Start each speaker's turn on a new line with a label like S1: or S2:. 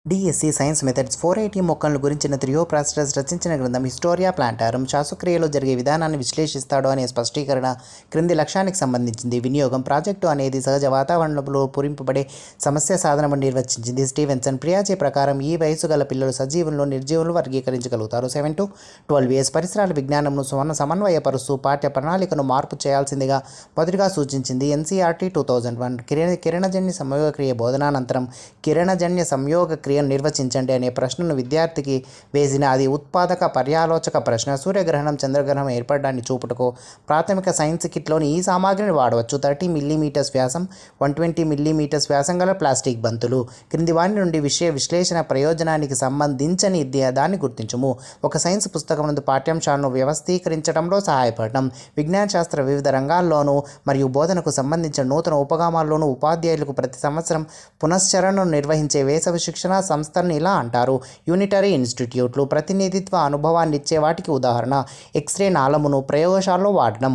S1: DSC science methods 480 మొక్కలను గురించిన Theophrastus రచించిన గ్రంథం హిస్టోరియా ప్లాంటారం శ్వాసక్రియలో జరిగే విధానాన్ని విశ్లేషిస్తాడు అనే స్పష్టీకరణ క్రింది లక్ష్యానికి సంబంధించింది. వినియోగం ప్రాజెక్టు అనేది సహజ వాతావరణంలో పూరింపబడే సమస్య సాధనమని నిర్వచించింది. స్టీవెన్సన్ ప్రియాజే ప్రకారం ఈ వయసు గల పిల్లలు సజీవులను నిర్జీవులు వర్గీకరించగలుగుతారు. 7 to 12 years పరిసరాల విజ్ఞానంను సమన్వయపరుస్తూ పాఠ్య ప్రణాళికను మార్పు చేయాల్సిందిగా మొదటిగా సూచించింది. ఎన్సీఆర్టీ 2001 కిరణజన్య సంయోగ క్రియ బోధనానంతరం కిరణజన్య సంయోగ క్రియను నిర్వచించండి అనే ప్రశ్నను విద్యార్థికి వేసిన అది ఉత్పాదక పర్యాలోచక ప్రశ్న. సూర్యగ్రహణం చంద్రగ్రహణం ఏర్పడడాన్ని చూపుటకు ప్రాథమిక సైన్స్ కిట్లోని ఈ సామాగ్రిని వాడవచ్చు. 30 mm వ్యాసం 120 mm వ్యాసం గల ప్లాస్టిక్ బంతులు. క్రింది వాటి నుండి విశ్లేషణ ప్రయోజనానికి సంబంధించని దాన్ని గుర్తించుము. ఒక సైన్స్ పుస్తకం నందు పాఠ్యాంశాలను వ్యవస్థీకరించడంలో సహాయపడటం. విజ్ఞాన శాస్త్ర వివిధ రంగాల్లోనూ మరియు బోధనకు సంబంధించిన నూతన ఉపగామాల్లోనూ ఉపాధ్యాయులకు ప్రతి సంవత్సరం పునశ్చరణను నిర్వహించే వేసవి శిక్షణ సంస్థలను ఇలా అంటారు. యూనిటరీ ఇన్స్టిట్యూట్లు ప్రతినిధిత్వ అనుభవాన్ని ఇచ్చే వాటికి ఉదాహరణ ఎక్స్రే నాళమును ప్రయోగశాలలో వాడడం.